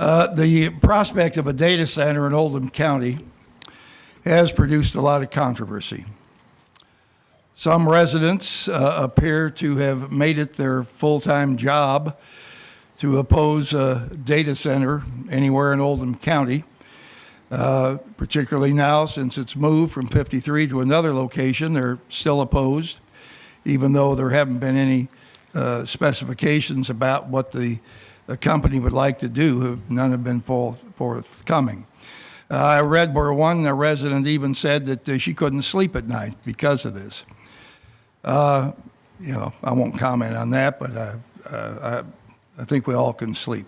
The prospect of a data center in Oldham County has produced a lot of controversy. Some residents appear to have made it their full-time job to oppose a data center anywhere in Oldham County, particularly now since it's moved from 53 to another location. They're still opposed, even though there haven't been any specifications about what the company would like to do. None have been forthcoming. I read where one resident even said that she couldn't sleep at night because of this. I won't comment on that, but I think we all can sleep.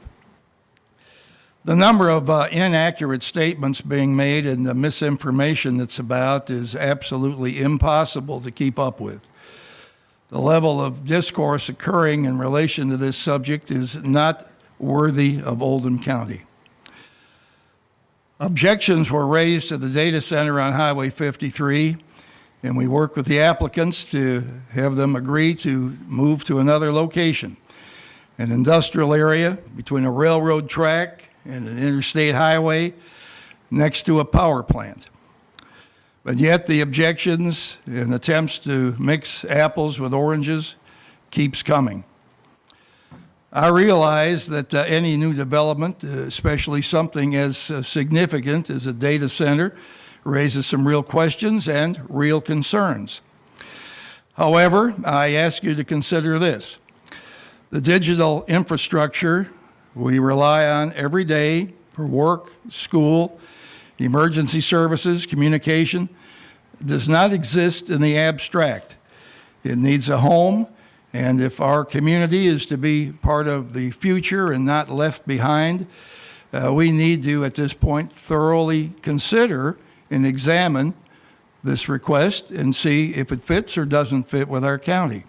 The number of inaccurate statements being made and the misinformation that's about is absolutely impossible to keep up with. The level of discourse occurring in relation to this subject is not worthy of Oldham County. Objections were raised to the data center on Highway 53, and we worked with the applicants to have them agree to move to another location, an industrial area between a railroad track and an interstate highway next to a power plant. But yet the objections and attempts to mix apples with oranges keeps coming. I realize that any new development, especially something as significant as a data center, raises some real questions and real concerns. However, I ask you to consider this. The digital infrastructure we rely on every day for work, school, emergency services, communication, does not exist in the abstract. It needs a home, and if our community is to be part of the future and not left behind, we need to, at this point, thoroughly consider and examine this request and see if it fits or doesn't fit with our county.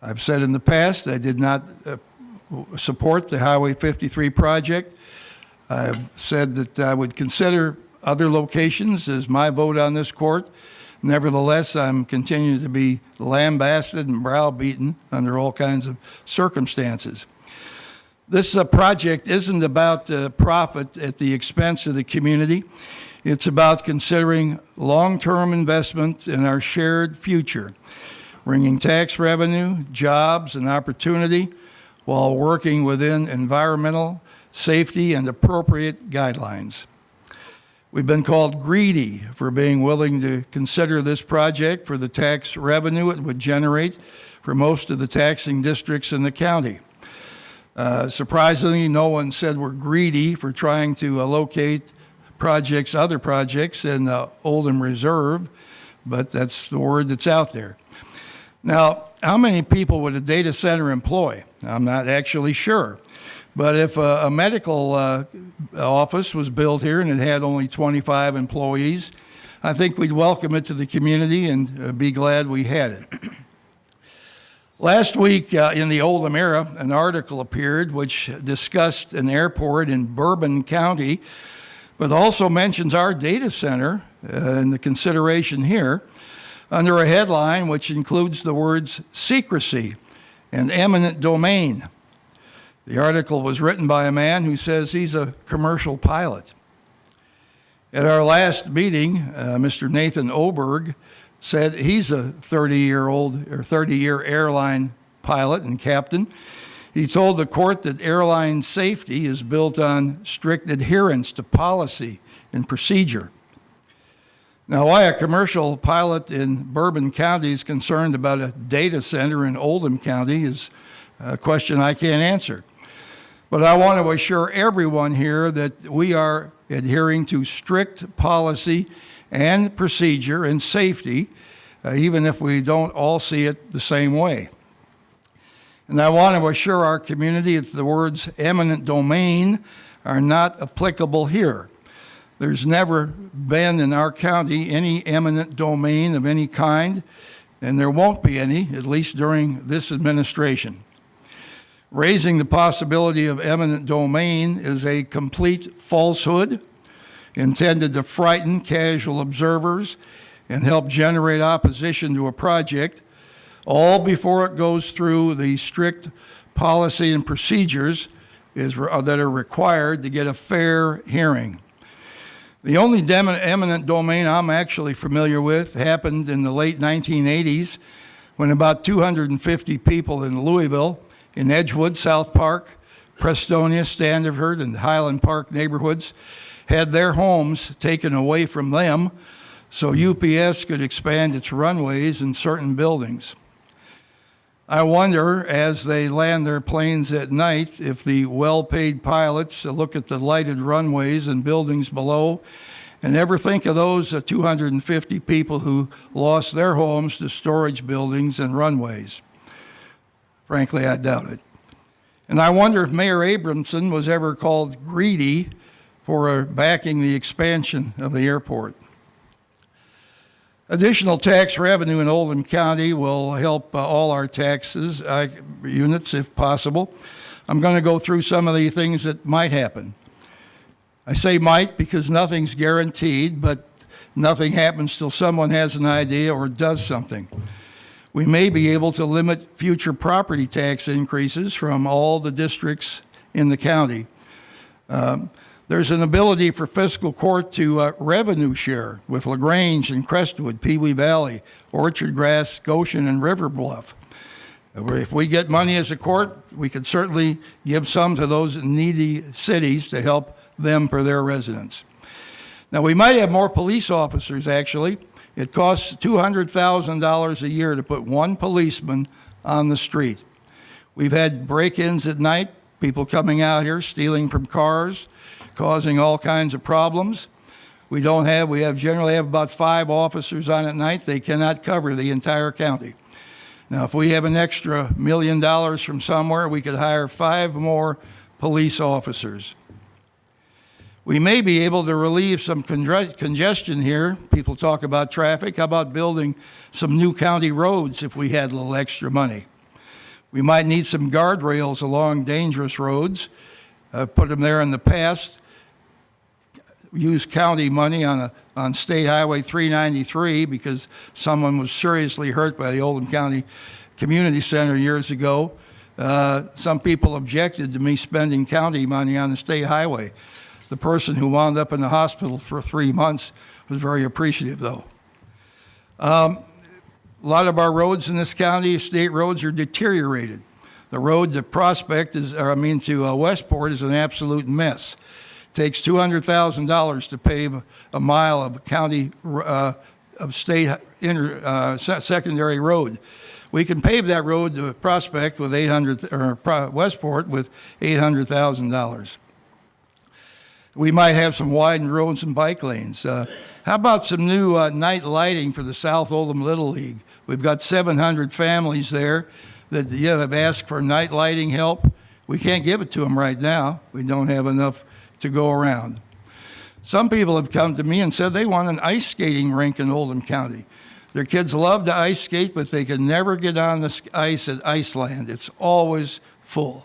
I've said in the past I did not support the Highway 53 project. I've said that I would consider other locations as my vote on this court. Nevertheless, I'm continuing to be lambasted and browbeaten under all kinds of circumstances. This project isn't about profit at the expense of the community. It's about considering long-term investment in our shared future, bringing tax revenue, jobs, and opportunity while working within environmental, safety, and appropriate guidelines. We've been called greedy for being willing to consider this project for the tax revenue it would generate for most of the taxing districts in the county. Surprisingly, no one said we're greedy for trying to locate other projects in Oldham Reserve, but that's the word that's out there. Now, how many people would a data center employ? I'm not actually sure. But if a medical office was built here and it had only 25 employees, I think we'd welcome it to the community and be glad we had it. Last week in the Oldham Era, an article appeared which discussed an airport in Bourbon County, but also mentions our data center in the consideration here under a headline which includes the words secrecy and eminent domain. The article was written by a man who says he's a commercial pilot. At our last meeting, Mr. Nathan Oberg said he's a 30-year airline pilot and captain. He told the court that airline safety is built on strict adherence to policy and procedure. Now, why a commercial pilot in Bourbon County is concerned about a data center in Oldham County is a question I can't answer. But I want to assure everyone here that we are adhering to strict policy and procedure and safety, even if we don't all see it the same way. And I want to assure our community that the words eminent domain are not applicable here. There's never been in our county any eminent domain of any kind, and there won't be any, at least during this administration. Raising the possibility of eminent domain is a complete falsehood intended to frighten casual observers and help generate opposition to a project, all before it goes through the strict policy and procedures that are required to get a fair hearing. The only eminent domain I'm actually familiar with happened in the late 1980s when about 250 people in Louisville, in Edgewood, South Park, Prestonia, Standiford, and Highland Park neighborhoods had their homes taken away from them so UPS could expand its runways in certain buildings. I wonder, as they land their planes at night, if the well-paid pilots look at the lighted runways and buildings below and ever think of those 250 people who lost their homes to storage buildings and runways. Frankly, I doubt it. And I wonder if Mayor Abramson was ever called greedy for backing the expansion of the airport. Additional tax revenue in Oldham County will help all our taxes units if possible. I'm going to go through some of the things that might happen. I say might because nothing's guaranteed, but nothing happens till someone has an idea or does something. We may be able to limit future property tax increases from all the districts in the county. There's an ability for fiscal court to revenue share with LaGrange and Crestwood, Pee Wee Valley, Orchard Grass, Goshen, and River Bluff. If we get money as a court, we could certainly give some to those needy cities to help them for their residents. Now, we might have more police officers, actually. It costs $200,000 a year to put one policeman on the street. We've had break-ins at night, people coming out here, stealing from cars, causing all kinds of problems. We generally have about 5 officers on at night. They cannot cover the entire county. Now, if we have an extra $1 million from somewhere, we could hire 5 more police officers. We may be able to relieve some congestion here. People talk about traffic. How about building some new county roads if we had a little extra money? We might need some guardrails along dangerous roads. Put them there in the past. Use county money on State Highway 393 because someone was seriously hurt by the Oldham County Community Center years ago. Some people objected to me spending county money on the state highway. The person who wound up in the hospital for 3 months was very appreciative, though. A lot of our roads in this county, state roads, are deteriorated. The road to to Westport is an absolute mess. It takes $200,000 to pave a mile of county of state secondary road. We can pave that road to Westport with $800,000. We might have some widened roads and bike lanes. How about some new night lighting for the South Oldham Little League? We've got 700 families there that have asked for night lighting help. We can't give it to them right now. We don't have enough to go around. Some people have come to me and said they want an ice skating rink in Oldham County. Their kids love to ice skate, but they can never get on the ice at Iceland. It's always full.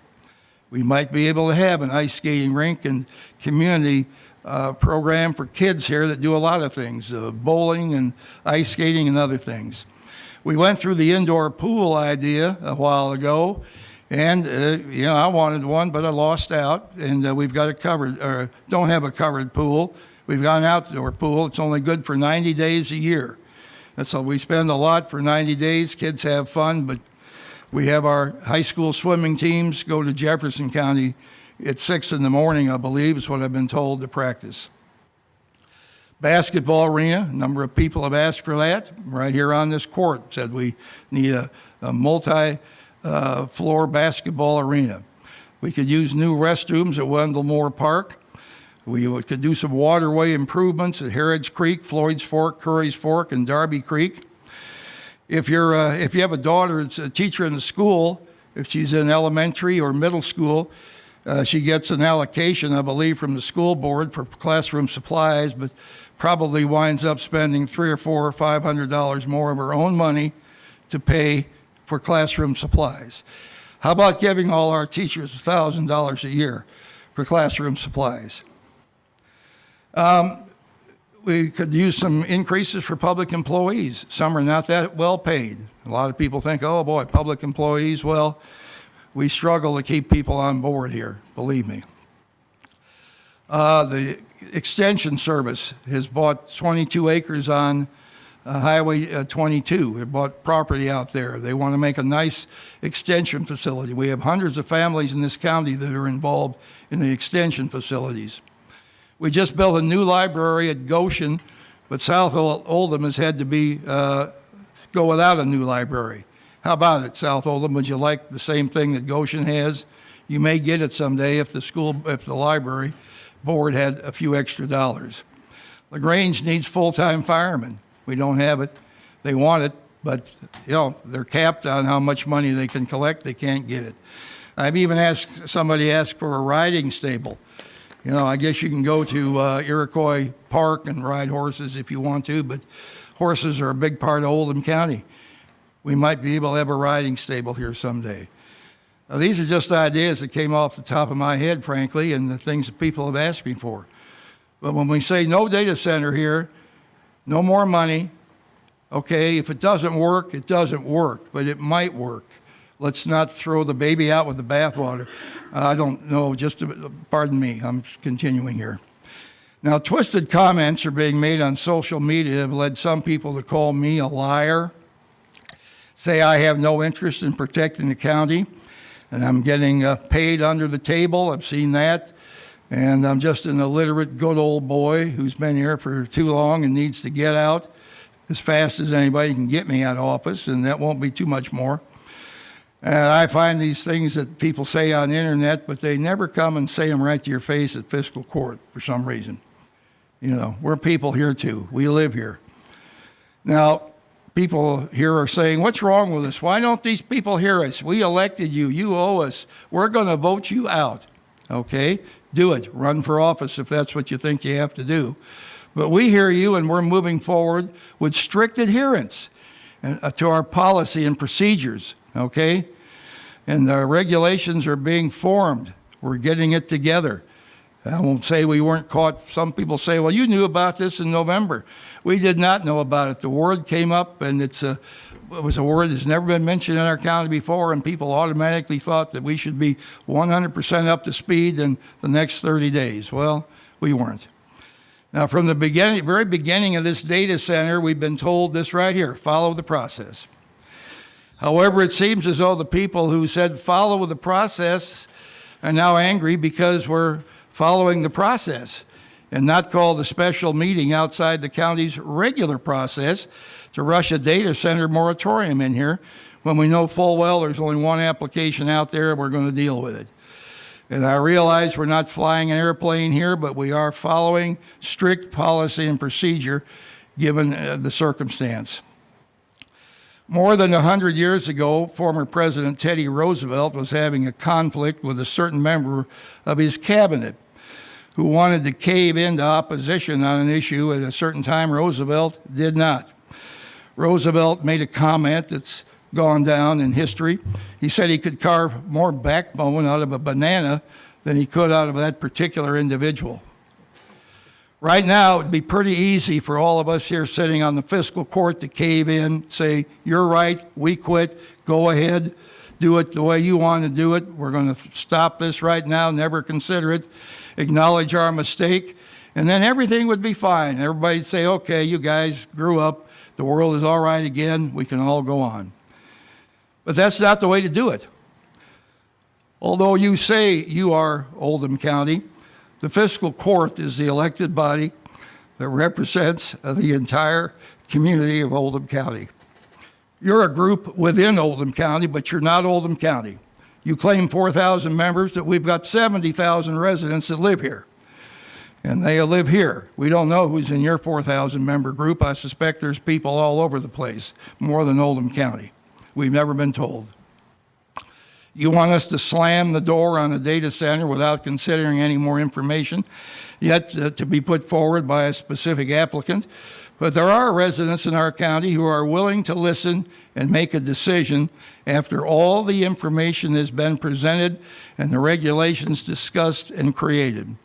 We might be able to have an ice skating rink and community program for kids here that do a lot of things, bowling and ice skating and other things. We went through the indoor pool idea a while ago, and I wanted one, but I lost out, and we've got don't have a covered pool. We've got an outdoor pool. It's only good for 90 days a year. That's all. We spend a lot for 90 days. Kids have fun, but we have our high school swimming teams go to Jefferson County at 6 in the morning, I believe, is what I've been told, to practice. Basketball arena, a number of people have asked for that. Right here on this court said we need a multi-floor basketball arena. We could use new restrooms at Wendell Moore Park. We could do some waterway improvements at Harrods Creek, Floyd's Fork, Curry's Fork, and Darby Creek. If you have a daughter that's a teacher in the school, if she's in elementary or middle school, she gets an allocation, I believe, from the school board for classroom supplies, but probably winds up spending $300 or $400 or $500 more of her own money to pay for classroom supplies. How about giving all our teachers $1,000 a year for classroom supplies? We could use some increases for public employees. Some are not that well paid. A lot of people think, oh boy, public employees, well, we struggle to keep people on board here, believe me. The Extension Service has bought 22 acres on Highway 22. They bought property out there. They want to make a nice extension facility. We have hundreds of families in this county that are involved in the extension facilities. We just built a new library at Goshen, but South Oldham has had to go without a new library. How about it, South Oldham? Would you like the same thing that Goshen has? You may get it someday if the library board had a few extra dollars. LaGrange needs full-time firemen. We don't have it. They want it, but they're capped on how much money they can collect. They can't get it. I've even asked somebody for a riding stable. I guess you can go to Iroquois Park and ride horses if you want to, but horses are a big part of Oldham County. We might be able to have a riding stable here someday. Now, these are just ideas that came off the top of my head, frankly, and the things that people have asked me for. But when we say no data center here, no more money, okay, if it doesn't work, it doesn't work, but it might work. Let's not throw the baby out with the bathwater. I don't know, pardon me, I'm continuing here. Now, twisted comments are being made on social media have led some people to call me a liar, say I have no interest in protecting the county, and I'm getting paid under the table. I've seen that. And I'm just an illiterate, good old boy who's been here for too long and needs to get out as fast as anybody can get me out of office, and that won't be too much more. And I find these things that people say on the internet, but they never come and say them right to your face at fiscal court for some reason. We're people here too. We live here. Now, people here are saying, what's wrong with us? Why don't these people hear us? We elected you. You owe us. We're going to vote you out. Okay? Do it. Run for office if that's what you think you have to do. But we hear you, and we're moving forward with strict adherence to our policy and procedures. Okay? And our regulations are being formed. We're getting it together. I won't say we weren't caught. Some people say, well, you knew about this in November. We did not know about it. The word came up, and it was a word that's never been mentioned in our county before, and people automatically thought that we should be 100% up to speed in the next 30 days. Well, we weren't. Now, from the very beginning of this data center, we've been told this right here, follow the process. However, it seems as though the people who said follow the process are now angry because we're following the process and not called a special meeting outside the county's regular process to rush a data center moratorium in here when we know full well there's only one application out there and we're going to deal with it. And I realize we're not flying an airplane here, but we are following strict policy and procedure given the circumstance. More than 100 years ago, former President Teddy Roosevelt was having a conflict with a certain member of his cabinet who wanted to cave into opposition on an issue at a certain time. Roosevelt did not. Roosevelt made a comment that's gone down in history. He said he could carve more backbone out of a banana than he could out of that particular individual. Right now, it would be pretty easy for all of us here sitting on the fiscal court to cave in, say, you're right, we quit, go ahead, do it the way you want to do it. We're going to stop this right now, never consider it, acknowledge our mistake, and then everything would be fine. Everybody'd say, okay, you guys grew up, the world is all right again, we can all go on. But that's not the way to do it. Although you say you are Oldham County, the fiscal court is the elected body that represents the entire community of Oldham County. You're a group within Oldham County, but you're not Oldham County. You claim 4,000 members, that we've got 70,000 residents that live here. And they live here. We don't know who's in your 4,000 member group. I suspect there's people all over the place, more than Oldham County. We've never been told. You want us to slam the door on a data center without considering any more information yet to be put forward by a specific applicant. But there are residents in our county who are willing to listen and make a decision after all the information has been presented and the regulations discussed and created.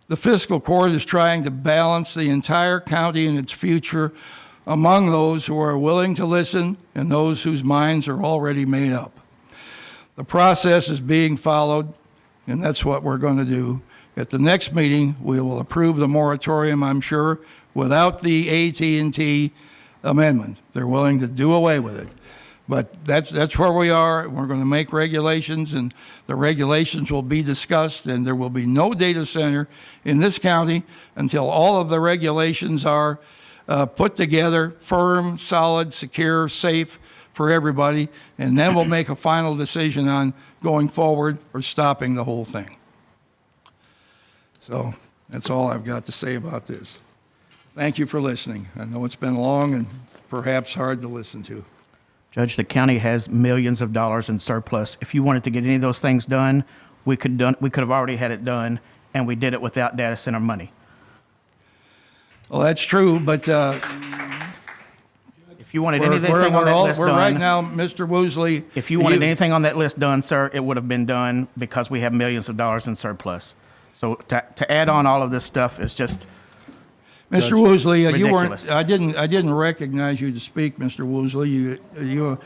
The fiscal court is trying to balance the entire county and its future among those who are willing to listen and those whose minds are already made up. The process is being followed, and that's what we're going to do. At the next meeting, we will approve the moratorium, I'm sure, without the AT&T amendment. They're willing to do away with it. But that's where we are. We're going to make regulations, and the regulations will be discussed, and there will be no data center in this county until all of the regulations are put together, firm, solid, secure, safe for everybody, and then we'll make a final decision on going forward or stopping the whole thing. So that's all I've got to say about this. Thank you for listening. I know it's been long and perhaps hard to listen to. Judge, the county has millions of dollars in surplus. If you wanted to get any of those things done, we could have already had it done, and we did it without data center money. Well, that's true, but if you wanted anything on that list we're done, right now, Mr. Woosley. if you wanted anything on that list done, sir, it would have been done because we have millions of dollars in surplus. So to add on all of this stuff is just Mr. Woosley, you ridiculous. weren't. I didn't recognize you to speak, Mr. Woosley. You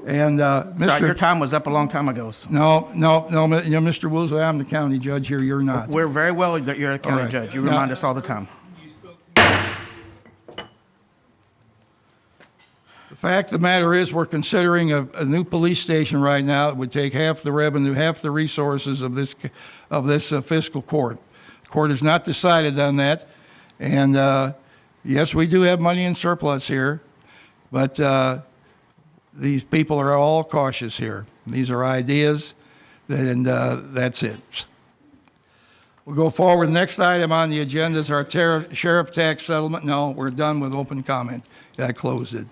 and Mr. Sorry, your time was up a long time ago. So. No, Mr. Woosley, I'm the county judge here. You're not. We're very well that you're a county right. judge. You Now- remind us all the time. The fact of the matter is, we're considering a new police station right now. It would take half the revenue, half the resources of this fiscal court. The court has not decided on that, and yes, we do have money in surplus here, but these people are all cautious here. These are ideas, and that's it. We'll go forward. Next item on the agenda is our sheriff tax settlement. No, we're done with open comment. I closed it.